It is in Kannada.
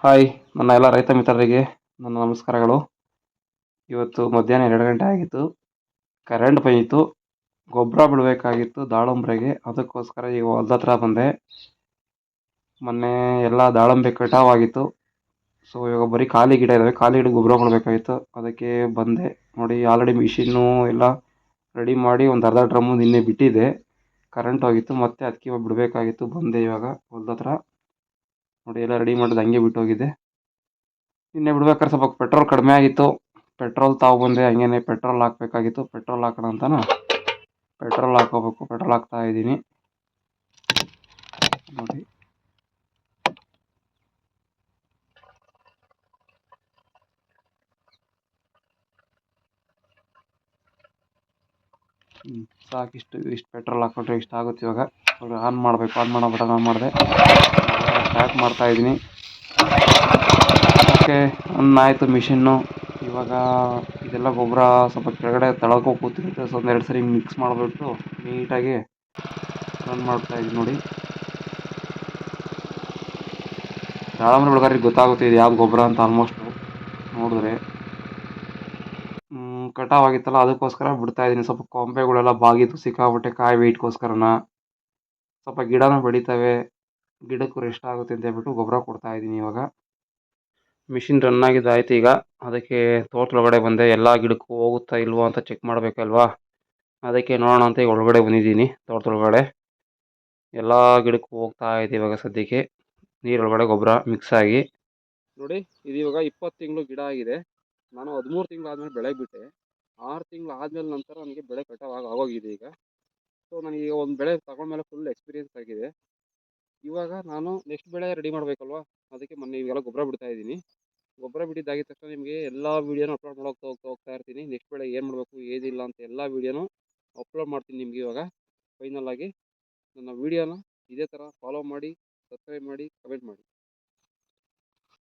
ಹಾಯ್ ನನ್ನ ಎಲ್ಲ ರೈತ ಮಿತ್ರರಿಗೆ ನನ್ನ ನಮಸ್ಕಾರಗಳು. ಇವತ್ತು ಮಧ್ಯಾಹ್ನ 2 ಗಂಟೆ ಆಗಿತ್ತು. ಕರೆಂಟ್ ಬಂದಿತ್ತು. ಗೊಬ್ಬರ ಬಿಡಬೇಕಾಗಿತ್ತು ದಾಳಂಬ್ರೆಗೆ. ಅದಕ್ಕೋಸ್ಕರ ಈಗ ಹೊಲ್ದ ಹತ್ರ ಬಂದೆ. ಮೊನ್ನೆ ಎಲ್ಲ ದಾಳಂಬ್ರೆ ಕಟಾವಾಗಿತ್ತು. ಸೊ ಇವಾಗ ಬರೀ ಖಾಲಿ ಗಿಡ ಇದ್ದಾವೆ. ಖಾಲಿ ಗಿಡಕ್ಕೆ ಗೊಬ್ಬರ ಕೊಡಬೇಕಾಗಿತ್ತು. ಅದಕ್ಕೆ ಬಂದೆ. ನೋಡಿ ಆಲ್ರೆಡಿ ಮಿಷಿನ್ನು ಎಲ್ಲ ರೆಡಿ ಮಾಡಿ ಒಂದು ಅರ್ಧ ಡ್ರಮ್ಮು ನಿನ್ನೆ ಬಿಟ್ಟಿದ್ದೆ. ಕರೆಂಟ್ ಹೋಗಿತ್ತು. ಮತ್ತೆ ಅದಕ್ಕೆ ಇವಾಗ ಬಿಡಬೇಕಾಗಿತ್ತು. ಬಂದೆ ಇವಾಗ ಹೊಲ್ದ ಹತ್ರ. ನೋಡಿ ಎಲ್ಲ ರೆಡಿ ಮಾಡೋದು ಹಂಗೆ ಬಿಟ್ಟೋಗಿದ್ದೆ. ನಿನ್ನೆ ಬಿಡ್ಬೇಕಾದ್ರೆ ಸ್ವಲ್ಪ ಪೆಟ್ರೋಲ್ ಕಡಿಮೆ ಆಗಿತ್ತು. ಪೆಟ್ರೋಲ್ ತಗೊಬಂದೆ. ಹಂಗೇನೆ ಪೆಟ್ರೋಲ್ ಹಾಕಬೇಕಾಗಿತ್ತು. ಪೆಟ್ರೋಲ್ ಹಾಕೋಣ ಅಂತಾನು ಪೆಟ್ರೋಲ್ ಹಾಕೋಬೇಕು. ಪೆಟ್ರೋಲ್ ಹಾಕ್ತಾ ಇದ್ದೀನಿ ನೋಡಿ. ಸಾಕಿಷ್ಟು ಇಷ್ಟು ಪೆಟ್ರೋಲ್ ಹಾಕ್ಕೊಂಡ್ರೆ ಇಷ್ಟ ಆಗುತ್ತೆ. ಇವಾಗ ಆನ್ ಮಾಡಬೇಕು. ಆನ್ ಮಾಡೋ ಬಟನ್ ಆನ್ ಮಾಡಿದೆ. ಸ್ಟಾರ್ಟ್ ಮಾಡ್ತಾ ಇದ್ದೀನಿ. ಓಕೆ, ಆನ್ ಆಯಿತು ಮಿಷಿನ್ನು. ಇವಾಗ ಇದೆಲ್ಲ ಗೊಬ್ಬರ ಸ್ವಲ್ಪ ಕೆಳಗಡೆ ತಳಕ್ಕೆ ಹೋಗಿ ಕೂತಿರುತ್ತೆ. ಸೊ ಒಂದೆರಡು ಸರಿ ಮಿಕ್ಸ್ ಮಾಡಿಬಿಟ್ಟು ನೀಟಾಗಿ ರನ್ ಮಾಡ್ತಾ ಇದ್ದೀನಿ ನೋಡಿ. ದಾಳಂಬ್ರೆ ಬೆಳೆಗಾರರಿಗೆ ಗೊತ್ತಾಗುತ್ತೆ ಇದು ಯಾವ್ದು ಗೊಬ್ಬರ ಅಂತ ಆಲ್ಮೋಸ್ಟು ನೋಡಿದ್ರೆ. ಕಟಾವಾಗಿತ್ತಲ್ಲ, ಅದಕ್ಕೋಸ್ಕರ ಬಿಡ್ತಾ ಇದ್ದೀನಿ. ಸ್ವಲ್ಪ ಕೊಂಬೆಗಳೆಲ್ಲ ಬಾಗಿತ್ತು ಸಿಕ್ಕಾಬಿಟ್ಟೆ ಕಾಯಿ ವೆಯ್ಟ್ಗೋಸ್ಕರನ. ಸ್ವಲ್ಪ ಗಿಡನೂ ಬೆಳೀತವೆ, ಗಿಡಕ್ಕೂ ರೆಸ್ಟ್ ಆಗುತ್ತೆ ಅಂತ ಹೇಳ್ಬಿಟ್ಟು ಗೊಬ್ಬರ ಕೊಡ್ತಾ ಇದ್ದೀನಿ ಇವಾಗ. ಮಿಷಿನ್ ರನ್ ಆಗಿದ್ದಾಯ್ತು. ಈಗ ಅದಕ್ಕೆ ತೋಟದೊಳಗಡೆ ಬಂದೆ. ಎಲ್ಲ ಗಿಡಕ್ಕೂ ಹೋಗುತ್ತಾ ಇಲ್ವೋ ಅಂತ ಚೆಕ್ ಮಾಡಬೇಕಲ್ವಾ. ಅದಕ್ಕೆ ನೋಡೋಣ ಅಂತ ಈಗ ಒಳಗಡೆ ಬಂದಿದ್ದೀನಿ. ತೋಟದೊಳಗಡೆ ಎಲ್ಲ ಗಿಡಕ್ಕೂ ಹೋಗ್ತಾ ಇದೆ ಇವಾಗ ಸದ್ಯಕ್ಕೆ ನೀರೊಳಗಡೆ ಗೊಬ್ಬರ ಮಿಕ್ಸ್ ಆಗಿ. ನೋಡಿ, ಇದು ಇವಾಗ 20 ತಿಂಗಳು ಗಿಡ ಆಗಿದೆ. ನಾನು 13 ತಿಂಗಳಾದ್ಮೇಲೆ ಬೆಳೆ ಬಿಟ್ಟೆ. 6 ತಿಂಗಳು ಆದಮೇಲೆ ನಂತರ ನನಗೆ ಬೆಳೆ ಕಟಾವಾಗಿ ಆಗೋಗಿದೆ ಈಗ. ಸೊ ನನಗೆ ಒಂದು ಬೆಳೆ ತಗೊಂಡ್ಮೇಲೆ ಫುಲ್ ಎಕ್ಸ್ಪೀರಿಯೆನ್ಸ್ ಆಗಿದೆ. ಇವಾಗ ನಾನು ನೆಕ್ಸ್ಟ್ ಬೆಳೆ ರೆಡಿ ಮಾಡಬೇಕಲ್ವಾ. ಅದಕ್ಕೆ ಮೊನ್ನೆ ಇವೆಲ್ಲ ಗೊಬ್ಬರ ಬಿಡ್ತಾ ಇದ್ದೀನಿ. ಗೊಬ್ಬರ ಬಿಟ್ಟಿದ್ದಾಗಿದ ತಕ್ಷಣ ನಿಮಗೆ ಎಲ್ಲ ವೀಡಿಯೋನು ಅಪ್ಲೋಡ್ ಹೋಗ್ತಾ ಇರ್ತೀನಿ. ನೆಕ್ಸ್ಟ್ ಬೆಳೆ ಏನು ಮಾಡಬೇಕು ಏನಿಲ್ಲ ಅಂತ ಎಲ್ಲ ವೀಡಿಯೋನು ಅಪ್ಲೋಡ್ ಮಾಡ್ತೀನಿ ನಿಮಗೆ. ಇವಾಗ ಫೈನಲ್ ಆಗಿ ನನ್ನ ವೀಡಿಯೋನ ಇದೇ ಥರ ಫಾಲೋ ಮಾಡಿ, ಸಬ್ಸ್ಕ್ರೈಬ್ ಮಾಡಿ, ಕಮೆಂಟ್ ಮಾಡಿ.